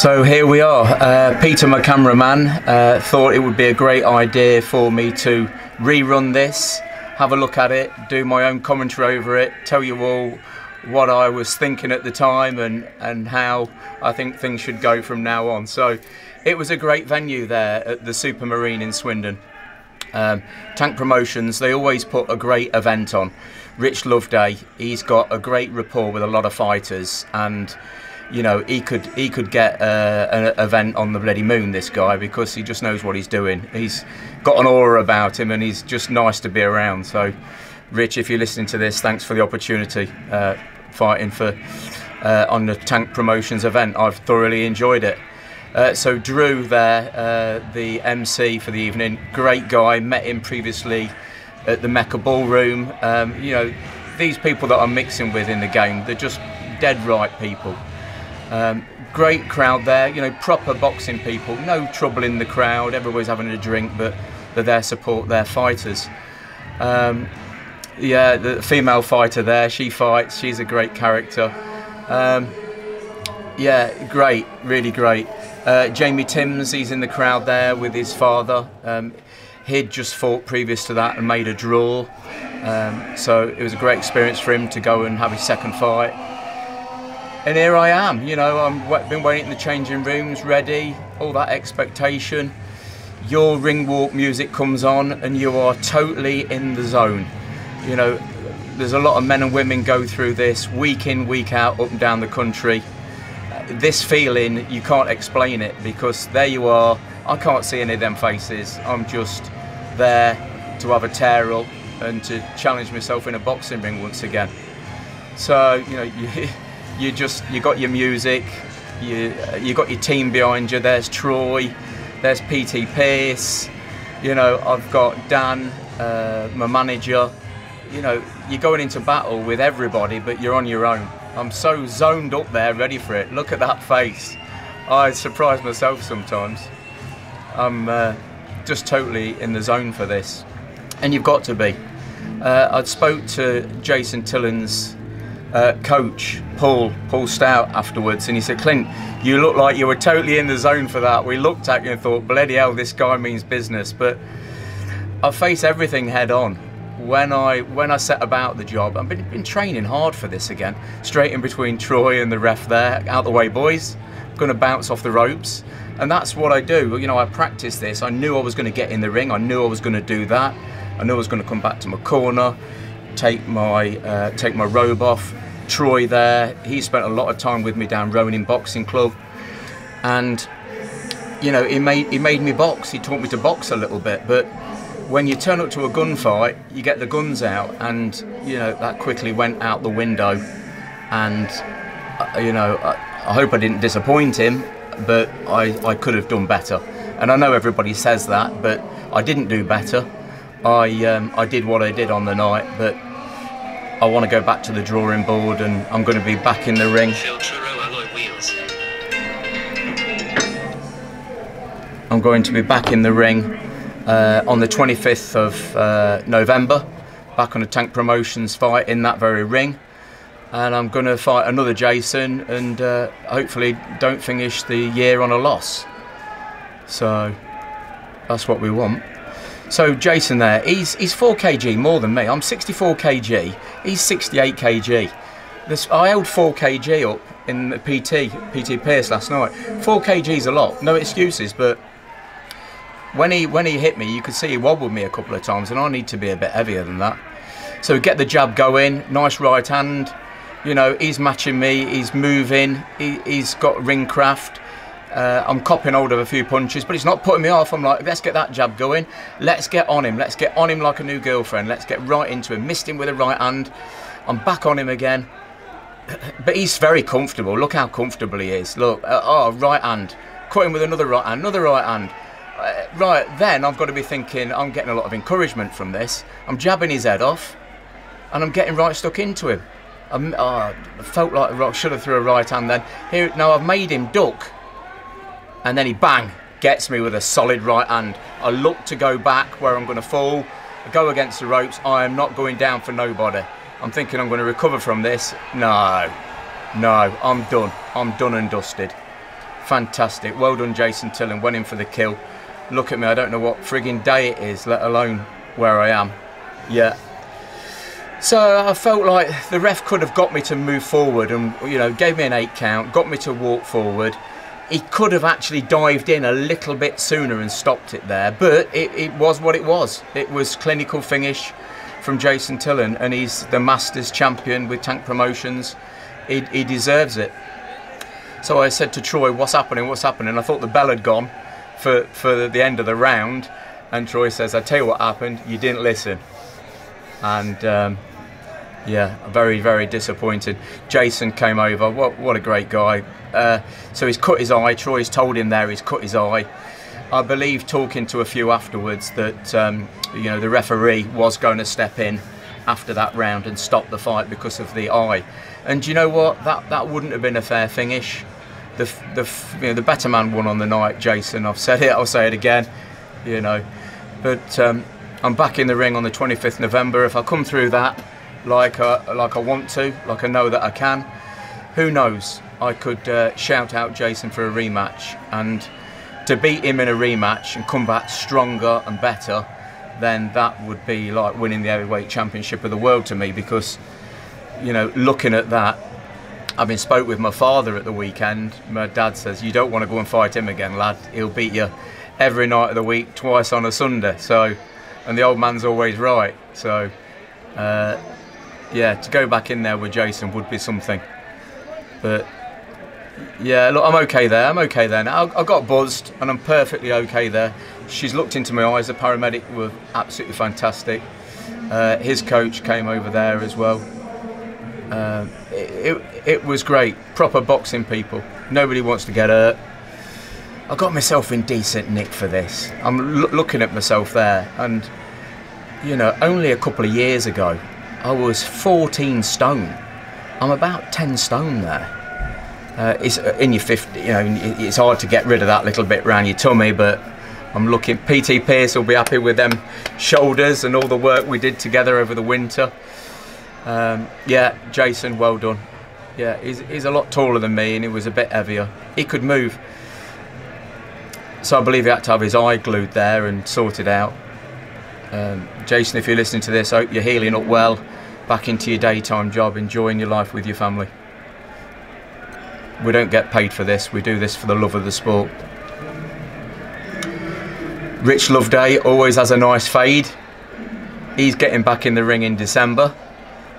So here we are. Peter, my cameraman, thought it would be a great idea for me to rerun this, have a look at it, do my own commentary over it, tell you all what I was thinking at the time and how I think things should go from now on. So it was a great venue there at the Supermarine in Swindon. Tank Promotions, they always put a great event on. Rich Loveday, he's got a great rapport with a lot of fighters, and you know, he could get an event on the bloody moon, this guy, because he just knows what he's doing. He's got an aura about him and he's just nice to be around. So Rich, if you're listening to this, thanks for the opportunity fighting for on the Tank Promotions event. I've thoroughly enjoyed it. So Drew there, the MC for the evening, great guy, met him previously at the Mecca Ballroom. You know, these people that I'm mixing with in the game, they're just dead right people. Great crowd there, you know, proper boxing people, no trouble in the crowd, everybody's having a drink, but they're there to support their fighters. Yeah, the female fighter there, she fights, she's a great character. Yeah, great, really great. Jamie Timms, he's in the crowd there with his father. He'd just fought previous to that and made a draw. So it was a great experience for him to go and have his second fight. And here I am, you know, I've been waiting in the changing rooms, ready, all that expectation. Your ring walk music comes on and you are totally in the zone. You know, there's a lot of men and women go through this week in, week out, up and down the country. This feeling, you can't explain it, because there you are, I can't see any of them faces. I'm just there to have a tear up and to challenge myself in a boxing ring once again. So, you know, you got your music, you got your team behind you. There's Troy, there's PT Pearce, you know, I've got Dan, my manager. You know, you're going into battle with everybody, but you're on your own. I'm so zoned up there, ready for it. Look at that face. I surprise myself sometimes. I'm just totally in the zone for this, and you've got to be. I spoke to Jason Tillen's coach, Paul Stout, afterwards, and he said, "Clint, you look like you were totally in the zone for that. We looked at you and thought, bloody hell, this guy means business." But I face everything head on. When I set about the job, I've been training hard for this again. Straight in between Troy and the ref there, out the way boys, I'm going to bounce off the ropes. And that's what I do. You know, I practiced this. I knew I was going to get in the ring. I knew I was going to do that. I knew I was going to come back to my corner, take my robe off. Troy there, he spent a lot of time with me down Ronin Boxing Club, and you know, he made me box. He taught me to box a little bit. But when you turn up to a gunfight, you get the guns out, and you know, that quickly went out the window. And you know, I hope I didn't disappoint him, but I could have done better. And I know everybody says that, but I didn't do better. I did what I did on the night, but I want to go back to the drawing board, and I'm going to be back in the ring. I'm going to be back in the ring on the 25th of November, back on a Tank Promotions fight in that very ring. And I'm going to fight another Jason, and hopefully don't finish the year on a loss. So that's what we want. So Jason there, he's 4 kg more than me. I'm 64 kg, he's 68 kg. I held 4 kg up in the PT Pearce last night. 4 kg is a lot, no excuses, but when he hit me, you could see he wobbled me a couple of times, and I need to be a bit heavier than that. So get the jab going, nice right hand. You know, he's matching me, he's moving, he's got ring craft. I'm copping hold of a few punches, but it's not putting me off. I'm like, let's get that jab going. Let's get on him. Let's get on him like a new girlfriend. Let's get right into him. Missed him with a right hand. I'm back on him again. But he's very comfortable. Look how comfortable he is. Look, oh, right hand. Cut him with another right hand, another right hand. Right, then I've got to be thinking, I'm getting a lot of encouragement from this. I'm jabbing his head off, and I'm getting right stuck into him. I felt like I should have threw a right hand then. Here, now I've made him duck. And then he bang, gets me with a solid right hand. I look to go back where I'm going to fall, I go against the ropes. I am not going down for nobody. I'm thinking I'm going to recover from this. No, I'm done. I'm done and dusted. fantastic. Well done, Jason Tillon. Went in for the kill. Look at me, I don't know what frigging day it is, let alone where I am. Yeah. So I felt like the ref could have got me to move forward and, you know, gave me an 8 count, got me to walk forward. He could have actually dived in a little bit sooner and stopped it there, but it was what it was. It was clinical finish from Jason Tillon, and he's the Masters champion with Tank Promotions. He deserves it. So I said to Troy, what's happening, what's happening? I thought the bell had gone for the end of the round, and Troy says, I tell you what happened, you didn't listen. And yeah, very, very disappointed. Jason came over, what a great guy. So he's cut his eye, Troy's told him there he's cut his eye. I believe, talking to a few afterwards, that you know, the referee was going to step in after that round and stop the fight because of the eye. And you know what, that wouldn't have been a fair finish. You know, the better man won on the night, Jason. I've said it, I'll say it again, you know. But I'm back in the ring on the 25th November. If I come through that like I want to, like I know that I can, who knows, I could shout out Jason for a rematch. And to beat him in a rematch and come back stronger and better, then that would be like winning the heavyweight championship of the world to me. Because, you know, looking at that, I've been spoke with my father at the weekend. My dad says, you don't want to go and fight him again, lad. He'll beat you every night of the week, twice on a Sunday. So, and the old man's always right. So, yeah, to go back in there with Jason would be something. But yeah, look, I'm okay there. I'm okay there now. I got buzzed, and I'm perfectly okay there. She's looked into my eyes. The paramedic were absolutely fantastic. His coach came over there as well. It was great. Proper boxing people. Nobody wants to get hurt. I got myself in decent nick for this. I'm looking at myself there, and you know, only a couple of years ago, I was 14 stone. I'm about 10 stone there. It's in your 50. You know, it's hard to get rid of that little bit around your tummy, but I'm looking. PT Pierce will be happy with them shoulders and all the work we did together over the winter. Yeah, Jason, well done. Yeah, he's a lot taller than me, and he was a bit heavier. He could move. So I believe he had to have his eye glued there and sorted out. Jason, if you're listening to this, I hope you're healing up well, back into your daytime job, enjoying your life with your family. We don't get paid for this, we do this for the love of the sport. Rich Loveday always has a nice fade. He's getting back in the ring in December.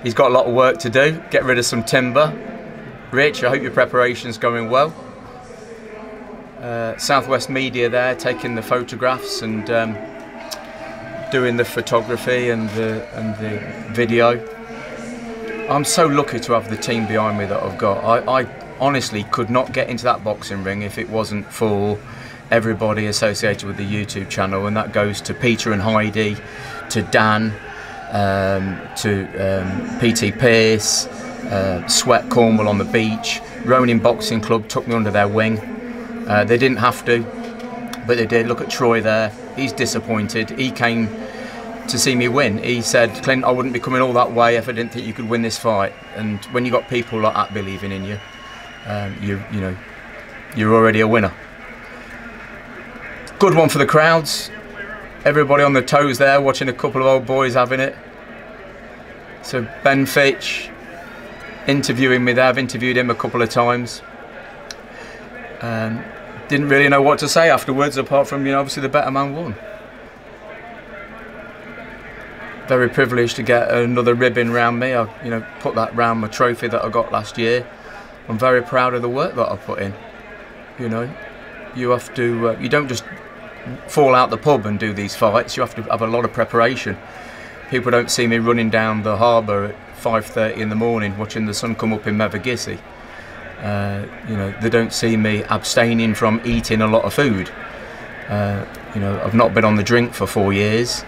He's got a lot of work to do, get rid of some timber. Rich, I hope your preparation's going well. Southwest Media there, taking the photographs and doing the photography and the video. I'm so lucky to have the team behind me that I've got. I honestly could not get into that boxing ring if it wasn't for everybody associated with the YouTube channel, and that goes to Peter and Heidi, to Dan, to PT Pierce, Sweat Cornwall on the beach. Ronin Boxing Club took me under their wing. They didn't have to, but they did. Look at Troy there, he's disappointed. He came to see me win. He said, Clint, I wouldn't be coming all that way if I didn't think you could win this fight. And when you got people like that believing in you, you know, you're already a winner. Good one for the crowds. Everybody on the toes there, watching a couple of old boys having it. So Ben Fitch interviewing me there. I've interviewed him a couple of times. Didn't really know what to say afterwards, apart from, you know, obviously the better man won. Very privileged to get another ribbon round me. I, you know, put that round my trophy that I got last year. I'm very proud of the work that I put in. You know, you have to. You don't just fall out the pub and do these fights. You have to have a lot of preparation. People don't see me running down the harbour at 5:30 in the morning watching the sun come up in Mevagissey. You know, they don't see me abstaining from eating a lot of food. You know, I've not been on the drink for 4 years.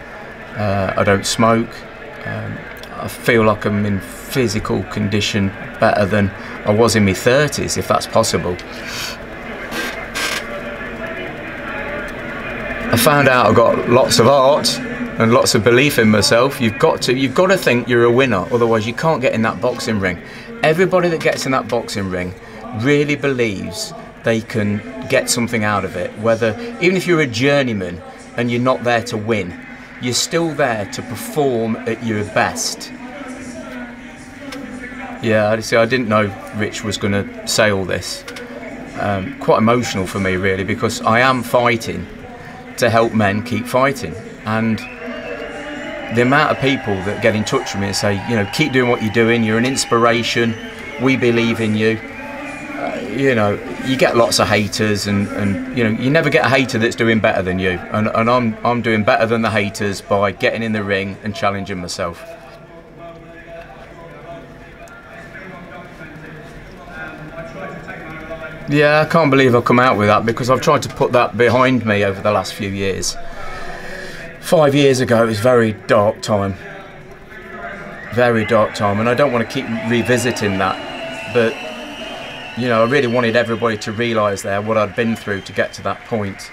I don't smoke. I feel like I'm in physical condition better than I was in my 30s, if that's possible. I found out I've got lots of art and lots of belief in myself. You've got to think you're a winner, otherwise you can't get in that boxing ring. Everybody that gets in that boxing ring really believes they can get something out of it. Whether, even if you're a journeyman and you're not there to win, you're still there to perform at your best. Yeah, see, I didn't know Rich was going to say all this. Quite emotional for me, really, because I am fighting to help men keep fighting. And the amount of people that get in touch with me and say, you know, keep doing what you're doing, you're an inspiration, we believe in you. You know, you get lots of haters, and you know, you never get a hater that's doing better than you. And I'm doing better than the haters by getting in the ring and challenging myself. Yeah, I can't believe I've come out with that, because I've tried to put that behind me over the last few years. 5 years ago, it was a very dark time. Very dark time, and I don't want to keep revisiting that. But, you know, I really wanted everybody to realise there what I'd been through to get to that point.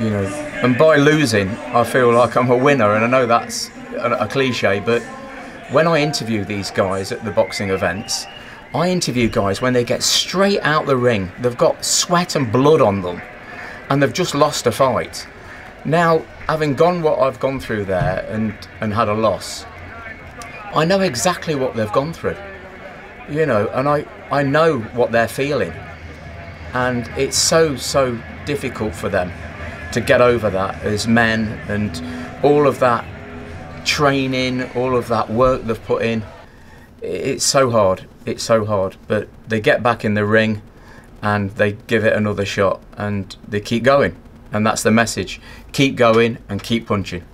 You know, and by losing, I feel like I'm a winner, and I know that's a cliche, but when I interview these guys at the boxing events, I interview guys when they get straight out the ring. They've got sweat and blood on them, and they've just lost a fight. Now, having gone what I've gone through there and had a loss, I know exactly what they've gone through. You know, and I know what they're feeling. And it's so difficult for them to get over that as men, and all of that training, all of that work they've put in. It's so hard. It's so hard. But they get back in the ring and they give it another shot, and they keep going. And that's the message. Keep going and keep punching.